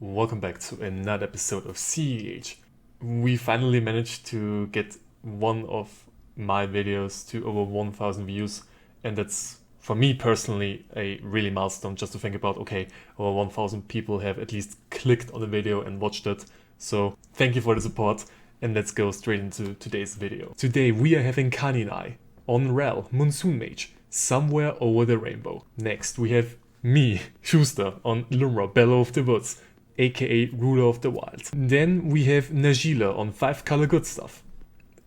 Welcome back to another episode of CEH. We finally managed to get one of my videos to over 1,000 views, and that's for me personally a really milestone just to think about. Okay, over 1,000 people have at least clicked on the video and watched it, so thank you for the support, and let's go straight into today's video. Today we are having Kani and I on Rel, Monsoon Mage, somewhere over the rainbow. Next we have me, Schusta, on Lumra, Bellow of the Woods, aka Ruler of the Wild. Then we have Najeela on 5-color good stuff.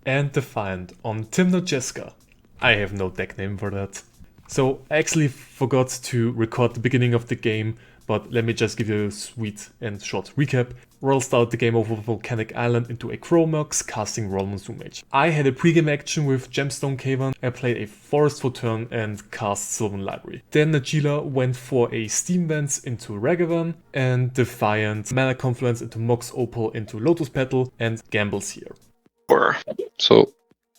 And Defiant on Tymna Jeska. I have no deck name for that. So I actually forgot to record the beginning of the game, but let me just give you a sweet and short recap. Roll started the game over Volcanic Island into a Chromox, casting Roll Monsoon Mage. I had a pregame action with Gemstone Cavern. I played a Forest for turn and cast Sylvan Library. Then Najeela went for a Steam Vents into Ragavan, and Defiant Mana Confluence into Mox Opal into Lotus Petal, and gambles here. So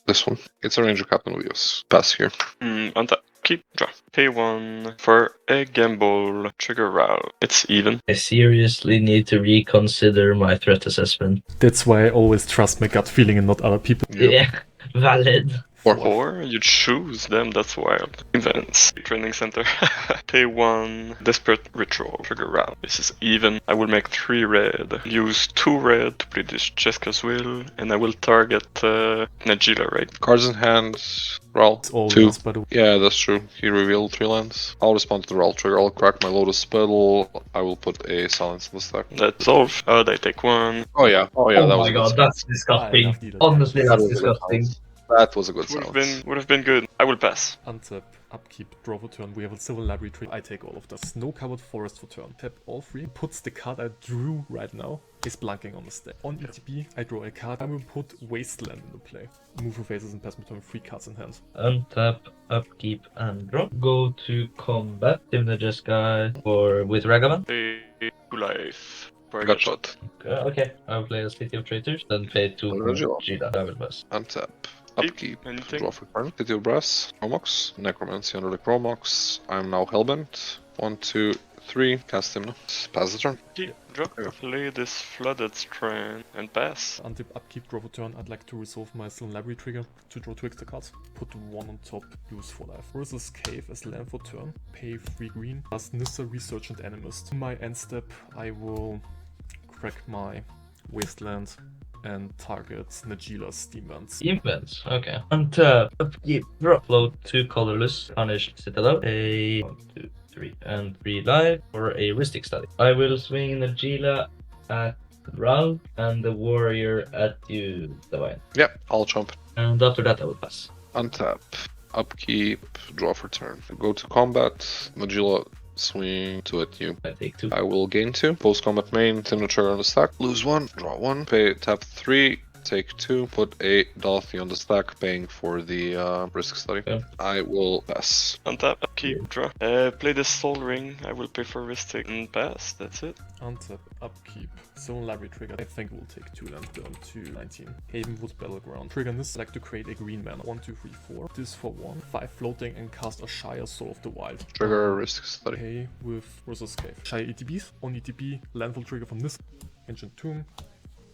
this one, it's a Ranger Captain with us. Pass here. On top. Keep draw. Pay 1 for a gamble trigger route. It's even. I seriously need to reconsider my threat assessment. That's why I always trust my gut feeling and not other people. Yep. Yeah, valid. Or you choose them, that's wild. Events. Training center. Pay 1. Desperate Ritual. Trigger round. This is even. I will make 3 red. Use 2 red to play this Jeska's Will. And I will target Najeela, right? Cards in hand, roll. It's all 2. yours, by the way. Yeah, that's true. He revealed 3 lands. I'll respond to the roll trigger. I'll crack my Lotus Petal. I will put a Silence in the stack. That's all. They take 1. Oh yeah, Oh that my was a good god, silence. that's disgusting. I love Honestly, That that's was a good disgusting. silence. That was a good Would silence. have been good. I will pass. Untap, upkeep, draw for turn. We have a Sylvan Library tree. I take all of them. Snow-covered forest for turn. Tap all 3. Puts the card I drew right now is blanking on the stack. On ETB, I draw a card. I will put Wasteland into play. Move your faces and pass my turn 3 cards in hand. Untap, upkeep, and draw. Go to combat. Tymna Jeska with Ragavan. Pay 2 life. For a Got shot. Okay, I'll play a City of Traitors. Then pay 2 Najeela. Najeela. I will pass. Untap. Keep Upkeep. anything. Draw for turn. City of Brass. Chromox. Necromancy under the Chromox. I'm now Hellbent. 1, 2, 3. Cast him now. Pass the turn. Keep drop. Yeah. Play this Flooded Strand and pass. Untap, upkeep, draw for turn. I'd like to resolve my Sylvan Library trigger to draw 2 extra cards. Put 1 on top, use for life. Versus Cave as land for turn. Pay 3 green. Cast Nissa, Researchant Animist. In my end step, I will crack my Wasteland and target Najeela's Steam Vents. Events, okay. Untap, upkeep, draw. Float 2 colorless. Punish Citadel. A 1, 2, 3, and 3 life for a Ristic Study. I will swing Najeela at Ralph and the warrior at you, Divine. Yeah, I'll jump. And after that, I will pass. Untap. Upkeep. Draw for turn. Go to combat. Najeela. Swing 2 at you. I take 2. I will gain 2. Post combat main, Tymna trigger on the stack. Lose 1, draw 1. Pay tap 3, take 2. Put a Dolphy on the stack, paying for the risk study. Okay. I will pass. Untap, upkeep, draw. Play this Soul Ring. I will pay for Ristic and pass. That's it. Untap, upkeep, Sylvan Library trigger. I think we'll take 2 land down to 19. Havenwood Battleground. Trigger this, like to create a green mana. 1, 2, 3, 4. This for 1. 5 floating and cast a Shire Soul of the Wild. Trigger risk study. Okay, with versus Cave. Shire ETBs. On ETB, landfall trigger from this. Ancient Tomb.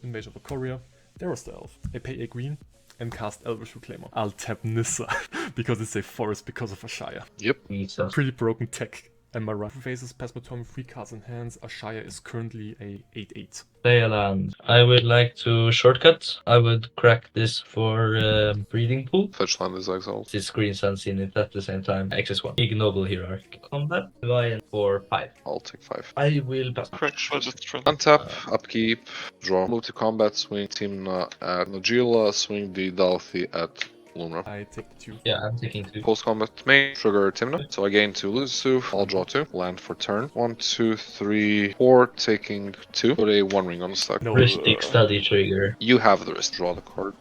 Invasion of a Courier. There is the elf. I pay a green and cast Elvish Reclaimer. I'll tap Nissa because it's a forest because of a Shire. Yep. Jesus. Pretty broken tech. And my right faces pass my turn 3 cards in hands. A Shire is currently a 8/8. Play a land. I would like to shortcut. I would crack this for breeding pool. Fetch land is exiled. This green sun's in it at the same time. XS1. Ignoble Hierarch. Combat. Divine for 5. I'll take 5. I will pass. Correct, Flooded Strand. Untap, upkeep, draw. Move to combat, swing Tymna at Najeela, swing the Dolphy at Lumra. I take 2. Yeah, I'm taking 2. Post combat main, trigger Tymna. So I gain 2, lose 2. I'll draw 2. Land for turn. 1, 2, 3, 4. Taking 2. Put a 1 ring on the stack. No. Ristic Study trigger. You have the wrist. Draw the card.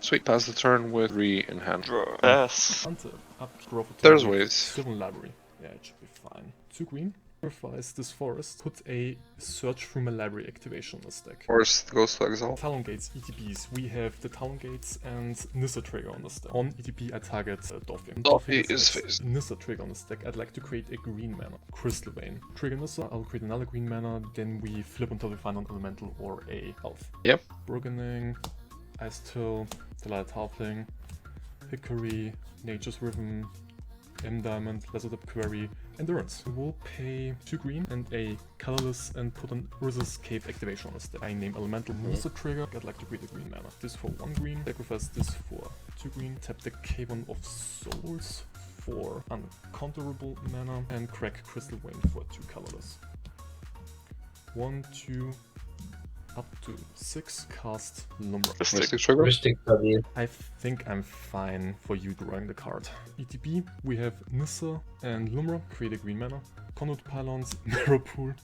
Sweet. Pass the turn with 3 in hand. Draw. Pass. Untap, upkeep, draw for turn. There's with ways. Sylvan Library. Yeah, it should be fine. 2 green. Sacrifice this forest, put a Search through my library activation on the stack. Forest goes to exile. Talon Gates, ETBs. We have the Talon Gates and Nissa trigger on the stack. On ETB, I target Dorfi. Dorfi is phased. Nissa trigger on the stack. I'd like to create a green mana. Crystal Vein. Trigger Nissa, I'll create another green mana, then we flip until we find an elemental or a elf. Yep. Burgeoning, Ice Till, Delight Halfling, Hickory, Nature's Rhythm, M-Diamond, Lazarus Query, Endurance. We'll pay 2 green and a colorless and put an Urza's Cave activation on the stack. I name Elemental Monster Trigger. I'd like to create a green mana. This for 1 green, sacrifice this for 2 green, tap the Cavern of Souls for uncounterable mana, and crack Crystal Vein for 2 colorless. 1, 2, up to 6, cast Lumra. Mystic trigger. Mystic Study. I think I'm fine for you drawing the card. ETB, we have Nissa and Lumra, create a green mana. Conduit Pylons, Mirror Pool,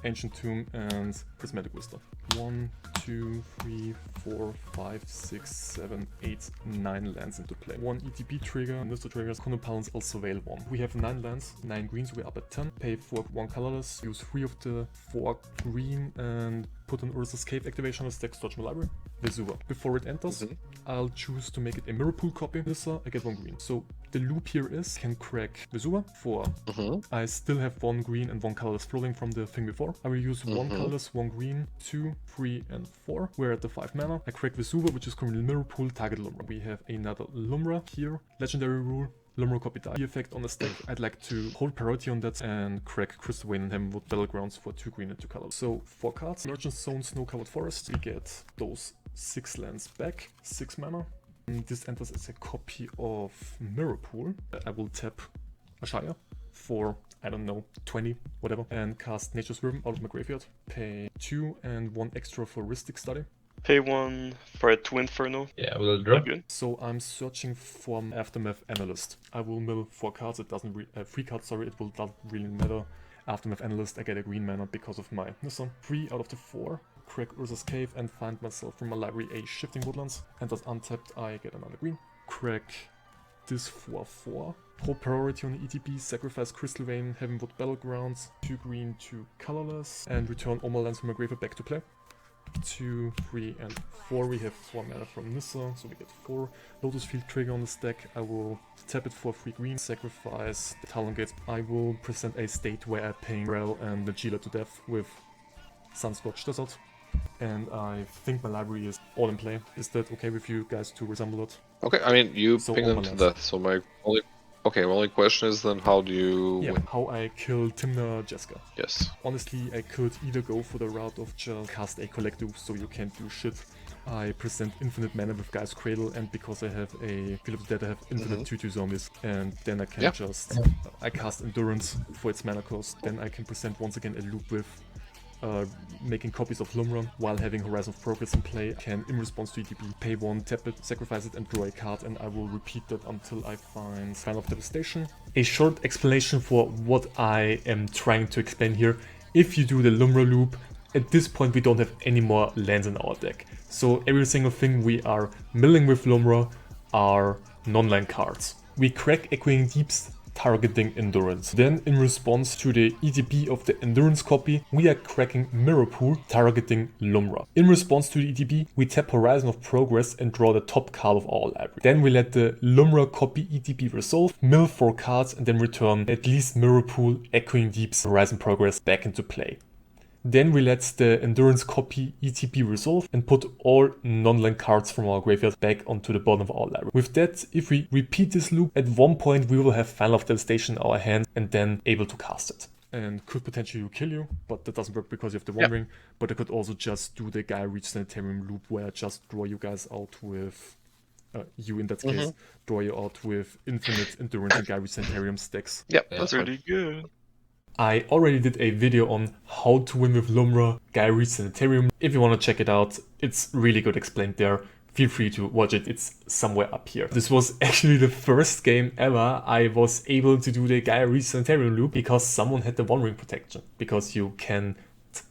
Ancient Tomb, and Prismatic Wisdom. 1, 2, 3, 4, 5, 6, 7, 8, 9 lands into play. 1 ETB trigger, Nissa triggers, Conduit Pylons also avail 1. We have 9 lands, 9 greens, we're up at 10. Pay for 1 colorless, use 3 of the 4 green, and put an Urza's Cave activation on the stack, search my library. Vesua. Before it enters, I'll choose to make it a Mirror Pool copy. Nissa, I get 1 green. So the loop here is, can crack Vesua for, I still have 1 green and 1 colorless floating from the thing before. I will use 1 colorless, 1 green, 2, 3, and 4. We're at the 5 mana. I crack Vesua, which is currently Mirror Pool, target Lumra. We have another Lumra here. Legendary rule. Lumra copy die. The effect on the stack, I'd like to hold priority on that and crack Crystal Vein and Heavenwood Battlegrounds for 2 green and 2 colors. So 4 cards, Merchant Zone, Snow Covered Forest. We get those 6 lands back, 6 mana. And this enters as a copy of Mirror Pool. I will tap Ashaya for, I don't know, 20, whatever, and cast Nature's Rhythm out of my graveyard. Pay 2 and 1 extra for Archidekt Study. Pay 1 for a 2 Inferno. Yeah, we'll draw. So I'm searching for Aftermath Analyst. I will mill 4 cards. It doesn't 3 cards. Sorry, it will not really matter. Aftermath Analyst. I get a green mana because of my Nissa. 3 out of the 4. Crack Urza's Cave and find myself from my library a Shifting Woodlands. And as untapped, I get another green. Crack this 4/4. Hold priority on the ETB. Sacrifice Crystal Vein, Heavenwood Battlegrounds. 2 green, 2 colorless, and return all my lands from my graveyard back to play. 2, 3, and 4. We have 4 mana from Nissa, so we get 4. Lotus Field trigger on the stack. I will tap it for 3 green, sacrifice the Talon Gates. I will present a state where I ping Rel and Najeela to death with Sunscorched Desert. And I think my library is all in play. Is that okay with you guys to resemble it? Okay, I mean, you So ping all them my to lands. death, so my only question is then how do you Yeah, win? how I kill Tymna Jeska. Yes. Honestly, I could either go for the route of just cast a Collective so you can't do shit. I present infinite mana with Guy's Cradle, and because I have a Feel of the Dead, I have infinite 2/2 zombies. And then I can just... I cast Endurance for its mana cost. Then I can present once again a loop with making copies of Lumra while having Horizon of Progress in play. Can, in response to ETB, pay 1, tap it, sacrifice it, and draw a card, and I will repeat that until I find Sign of Devastation. A short explanation for what I am trying to explain here. If you do the Lumra loop, at this point we don't have any more lands in our deck. So every single thing we are milling with Lumra are non-land cards. We crack Echoing Deeps, targeting Endurance. Then, in response to the ETB of the Endurance copy, we are cracking Mirror Pool, targeting Lumra. In response to the ETB, we tap Horizon of Progress and draw the top card of our library. Then we let the Lumra copy ETB resolve, mill 4 cards, and then return at least Mirror Pool, Echoing Deeps, Horizon Progress back into play. Then we let the Endurance copy ETB resolve and put all non-land cards from our graveyard back onto the bottom of our library. With that, if we repeat this loop, at one point we will have Final of Devastation in our hand and then able to cast it. And could potentially kill you, but that doesn't work because you have the Wandering. But I could also just do the Guy Reach Sanitarium loop where I just draw you guys out with... you in that case, draw you out with infinite Endurance and Guy Reach Sanitarium stacks. Yeah, That's really good. I already did a video on how to win with Lumra, Guy Reach Sanitarium. If you want to check it out, it's really good explained there. Feel free to watch it, it's somewhere up here. This was actually the first game ever I was able to do the Guy Reach Sanitarium loop because someone had the One Ring protection. Because you can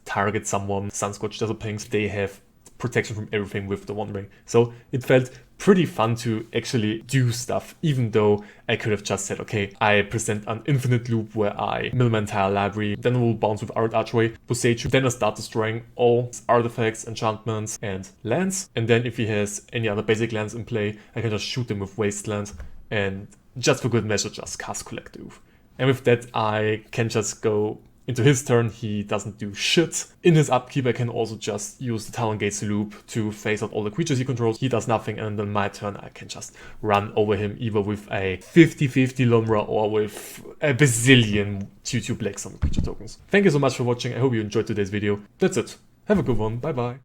target someone, Sunscorched Desert Pings, they have protection from everything with the One Ring. So it felt pretty fun to actually do stuff, even though I could have just said, okay, I present an infinite loop where I mill my entire library, then we'll bounce with Art Archway, Boseiju, then I start destroying all artifacts, enchantments, and lands. And then if he has any other basic lands in play, I can just shoot them with Wasteland, and just for good measure, just cast Collective. And with that, I can just go into his turn, he doesn't do shit. In his upkeep, I can also just use the Talon Gates loop to phase out all the creatures he controls. He does nothing, and then my turn, I can just run over him either with a 50-50 Lumra or with a bazillion 2/2 black summon creature tokens. Thank you so much for watching. I hope you enjoyed today's video. That's it. Have a good one. Bye bye.